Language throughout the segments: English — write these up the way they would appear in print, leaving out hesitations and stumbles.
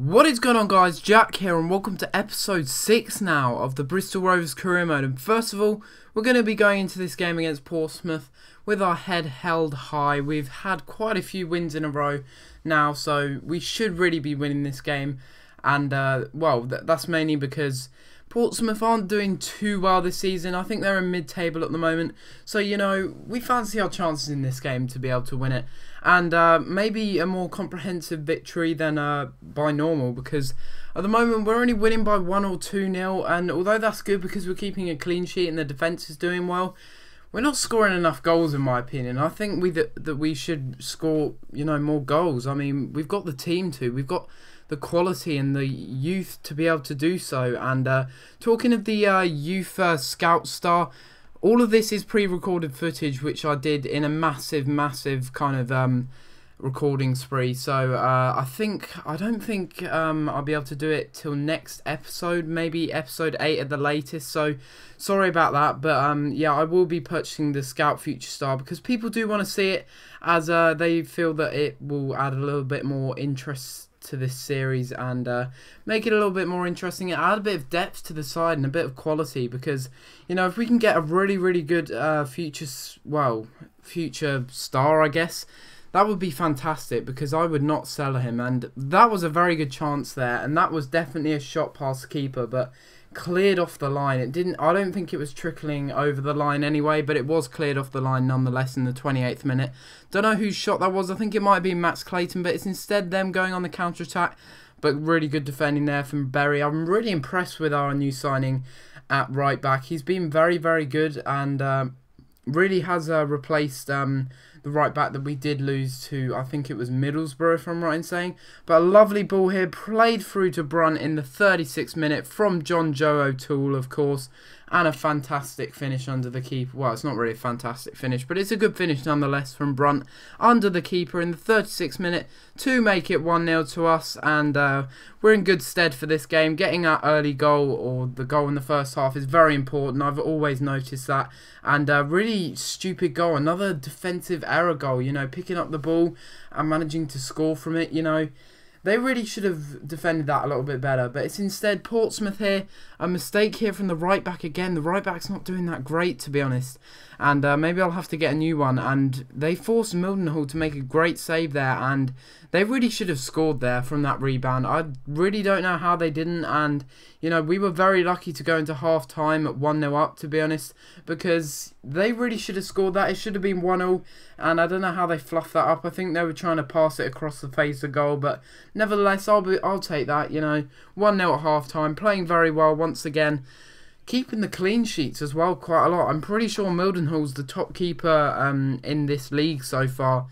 What is going on, guys? Jack here, and welcome to episode 6 now of the Bristol Rovers career mode. And first of all, we're going to be going into this game against Portsmouth with our head held high. We've had quite a few wins in a row now, so we should really be winning this game. And well, that's mainly because Portsmouth aren't doing too well this season. I think they're in mid-table at the moment. So, you know, we fancy our chances in this game to be able to win it. And maybe a more comprehensive victory than by normal, because at the moment we're only winning by 1 or 2-0. And although that's good because we're keeping a clean sheet and the defence is doing well, we're not scoring enough goals, in my opinion. I think that we should score, you know, more goals. I mean, we've got the team to. We've got the quality and the youth to be able to do so. And talking of the youth scout star, all of this is pre-recorded footage which I did in a massive kind of recording spree. So I don't think I'll be able to do it till next episode, maybe episode 8 at the latest. So sorry about that, but yeah, I will be purchasing the Scout Future Star because people do want to see it, as they feel that it will add a little bit more interest to this series and make it a little bit more interesting and add a bit of depth to the side and a bit of quality, because, you know, if we can get a really good future star, I guess, that would be fantastic, because I would not sell him. And that was a very good chance there, and that was definitely a shot past the keeper, but cleared off the line. I don't think it was trickling over the line anyway, but it was cleared off the line nonetheless in the 28th minute. Don't know whose shot that was. I think it might have been Max Clayton, but it's instead them going on the counter-attack. But really good defending there from Berry. I'm really impressed with our new signing at right back. He's been very good, and really has replaced the right back that we did lose to, I think it was Middlesbrough, if I'm right in saying. But a lovely ball here, played through to Brunt in the 36th minute from John Joe O'Toole, of course. And a fantastic finish under the keeper. Well, it's not really a fantastic finish, but it's a good finish nonetheless from Brunt under the keeper in the 36th minute to make it 1-0 to us. And we're in good stead for this game. Getting that early goal, or the goal in the first half, is very important. I've always noticed that. And really stupid goal. Another defensive error goal, you know, picking up the ball and managing to score from it, you know. They really should have defended that a little bit better, but it's instead Portsmouth here. A mistake here from the right back again. The right back's not doing that great, to be honest. And maybe I'll have to get a new one. And they forced Mildenhall to make a great save there, and they really should have scored there from that rebound. I really don't know how they didn't. And, you know, we were very lucky to go into half-time at 1-0 up, to be honest, because they really should have scored that. It should have been 1-0, and I don't know how they fluffed that up. I think they were trying to pass it across the face of goal, but nevertheless, I'll take that, you know. 1-0 at half-time, playing very well once again. Keeping the clean sheets as well quite a lot. I'm pretty sure Mildenhall's the top keeper in this league so far,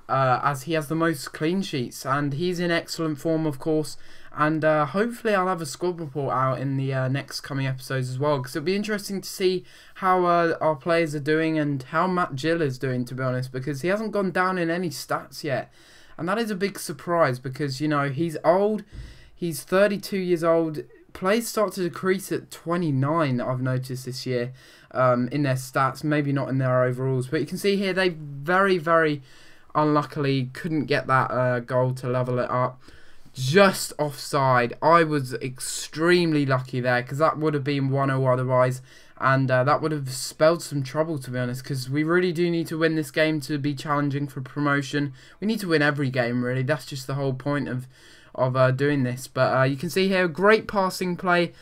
as he has the most clean sheets, and he's in excellent form, of course. And hopefully I'll have a squad report out in the next coming episodes as well, because it'll be interesting to see how our players are doing and how Matt Gill is doing, to be honest, because he hasn't gone down in any stats yet. And that is a big surprise, because, you know, he's old, he's 32 years old. Plays start to decrease at 29, I've noticed this year, in their stats, maybe not in their overalls. But you can see here they very unluckily couldn't get that goal to level it up. Just offside. I was extremely lucky there, because that would have been 1-0 otherwise. And that would have spelled some trouble, to be honest, because we really do need to win this game to be challenging for promotion. We need to win every game, really. That's just the whole point of doing this. But you can see here, great passing play,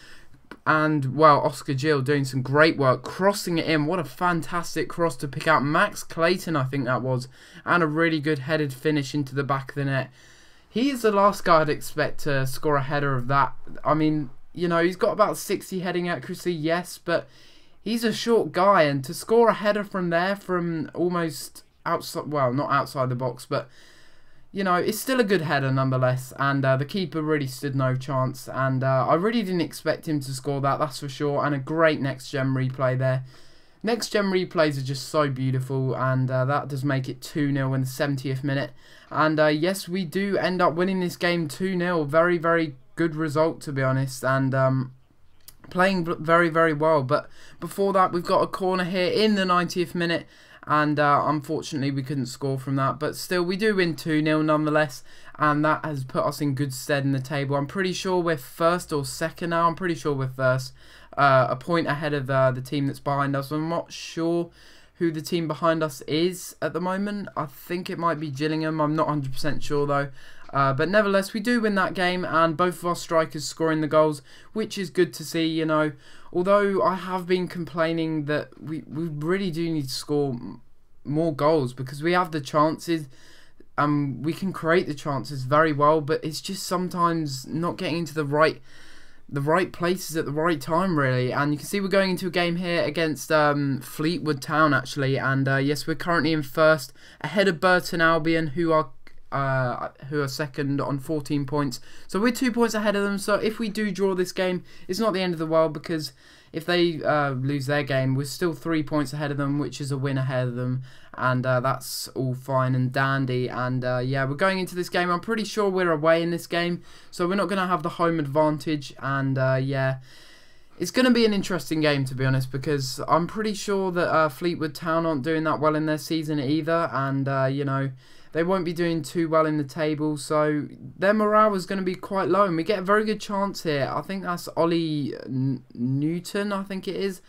and, well, Oscar Gill doing some great work, crossing it in. What a fantastic cross to pick out Max Clayton, I think that was, and a really good headed finish into the back of the net. He is the last guy I'd expect to score a header of that. I mean, you know, he's got about 60 heading accuracy, yes, but he's a short guy, and to score a header from there, from almost outside, well, not outside the box, but, you know, it's still a good header nonetheless, and the keeper really stood no chance, and I really didn't expect him to score that, that's for sure, and a great next-gen replay there. Next-gen replays are just so beautiful, and that does make it 2-0 in the 70th minute, and yes, we do end up winning this game 2-0, very good result, to be honest, and playing very well. But before that, we've got a corner here in the 90th minute, and unfortunately we couldn't score from that, but still we do win 2-0 nonetheless, and that has put us in good stead in the table. I'm pretty sure we're first or second now. I'm pretty sure we're first, a point ahead of the team that's behind us. I'm not sure who the team behind us is at the moment. I think it might be Gillingham. I'm not 100% sure though. But nevertheless, we do win that game, and both of our strikers scoring the goals, which is good to see, you know. Although I have been complaining that we really do need to score more goals, because we have the chances, we can create the chances very well, but it's just sometimes not getting into the right places at the right time, really. And you can see we're going into a game here against Fleetwood Town, actually, and yes, we're currently in first, ahead of Burton Albion, who are second on 14 points. So we're 2 points ahead of them. So if we do draw this game, it's not the end of the world, because if they lose their game, we're still 3 points ahead of them, which is a win ahead of them, and that's all fine and dandy. And yeah, we're going into this game. I'm pretty sure we're away in this game, so we're not going to have the home advantage. And yeah, it's going to be an interesting game, to be honest, because I'm pretty sure that Fleetwood Town aren't doing that well in their season either, and you know, they won't be doing too well in the table, so their morale is going to be quite low. And we get a very good chance here. I think that's Ollie Newton, I think it is,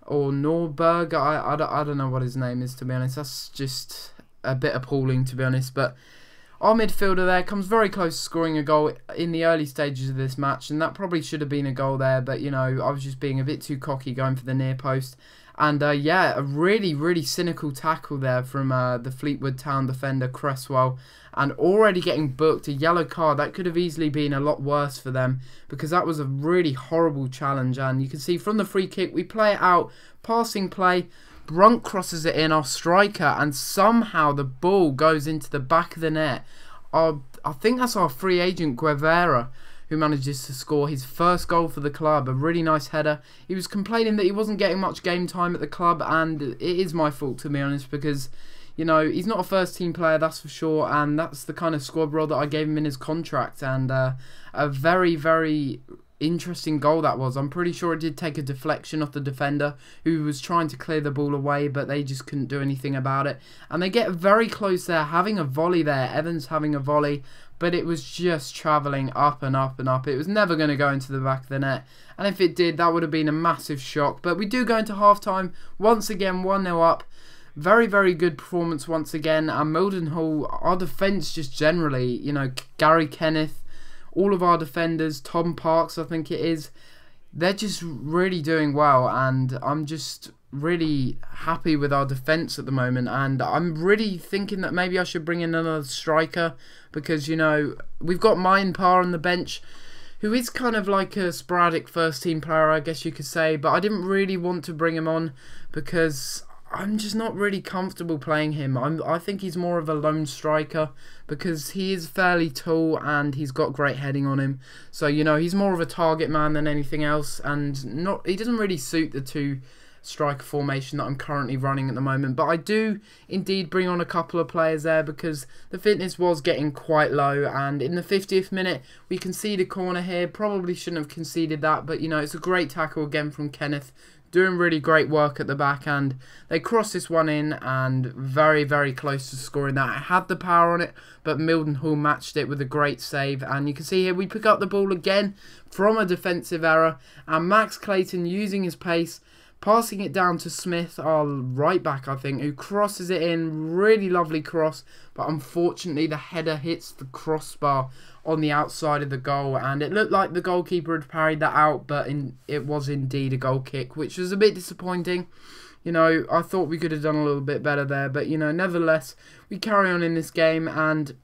or Norberg. I don't know what his name is, to be honest. That's just a bit appalling, to be honest. But our midfielder there comes very close to scoring a goal in the early stages of this match, and that probably should have been a goal there, but you know, I was just being a bit too cocky going for the near post. And yeah, a really cynical tackle there from the Fleetwood Town defender, Cresswell. And already getting booked, a yellow card. That could have easily been a lot worse for them, because that was a really horrible challenge. And you can see from the free kick, we play it out, passing play. Brunt crosses it in, our striker, and somehow the ball goes into the back of the net. I think that's our free agent, Guevara, who manages to score his first goal for the club. A really nice header. He was complaining that he wasn't getting much game time at the club, and it is my fault, to be honest, because, you know, he's not a first team player, that's for sure, and that's the kind of squad role that I gave him in his contract. And a very interesting goal that was. I'm pretty sure it did take a deflection off the defender, who was trying to clear the ball away, but they just couldn't do anything about it. And they get very close there, having a volley there, Evans having a volley, but it was just travelling up and up and up. It was never going to go into the back of the net, and if it did, that would have been a massive shock. But we do go into half-time, once again 1-0 up. Very good performance once again. And Mildenhall, our defence just generally, you know, Gary Kenneth, all of our defenders, Tom Parks I think it is, they're just really doing well, and I'm just really happy with our defence at the moment. And I'm really thinking that maybe I should bring in another striker, because, you know, we've got Mainpar on the bench, who is kind of like a sporadic first team player, I guess you could say, but I didn't really want to bring him on because I'm just not really comfortable playing him. I think he's more of a lone striker, because he is fairly tall and he's got great heading on him. So, you know, he's more of a target man than anything else, and he doesn't really suit the two striker formation that I'm currently running at the moment. But I do indeed bring on a couple of players there, because the fitness was getting quite low. And in the 50th minute, we concede a corner here. Probably shouldn't have conceded that, but, you know, it's a great tackle again from Kenneth, doing really great work at the back, and they crossed this one in, and very close to scoring that. I had the power on it, but Mildenhall matched it with a great save. And you can see here we pick up the ball again from a defensive error, and Max Clayton using his pace, passing it down to Smith, our right back I think, who crosses it in. Really lovely cross, but unfortunately the header hits the crossbar on the outside of the goal, and it looked like the goalkeeper had parried that out, but it was indeed a goal kick, which was a bit disappointing. You know, I thought we could have done a little bit better there, but, you know, nevertheless, we carry on in this game, and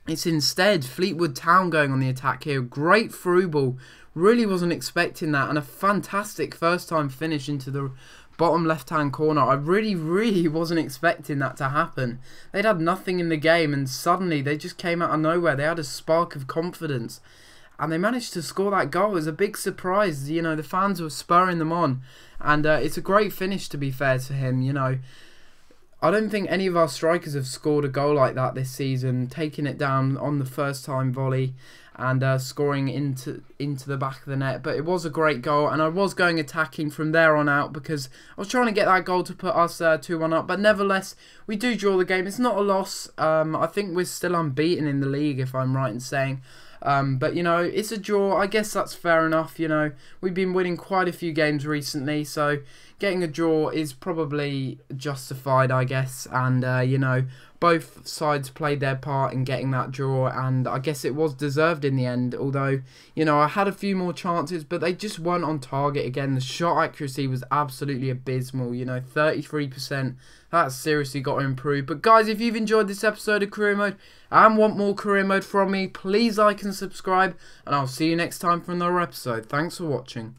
it's instead Fleetwood Town going on the attack here. Great through ball. Really wasn't expecting that, and a fantastic first time finish into the bottom left hand corner. I really wasn't expecting that to happen. They'd had nothing in the game, and suddenly they just came out of nowhere. They had a spark of confidence, and they managed to score that goal. It was a big surprise. You know, the fans were spurring them on, and it's a great finish, to be fair to him. You know, I don't think any of our strikers have scored a goal like that this season, taking it down on the first time volley. and scoring into the back of the net. But it was a great goal, and I was going attacking from there on out because I was trying to get that goal to put us 2-1 up. But nevertheless, we do draw the game. It's not a loss. I think we're still unbeaten in the league, if I'm right in saying. But, you know, it's a draw. I guess that's fair enough. You know, we've been winning quite a few games recently, so getting a draw is probably justified, I guess. And, you know, both sides played their part in getting that draw, and I guess it was deserved in the end. Although, you know, I had a few more chances, but they just weren't on target again. The shot accuracy was absolutely abysmal, you know, 33%. That's seriously got to improve. But guys, if you've enjoyed this episode of Career Mode and want more Career Mode from me, please like and subscribe, and I'll see you next time for another episode. Thanks for watching.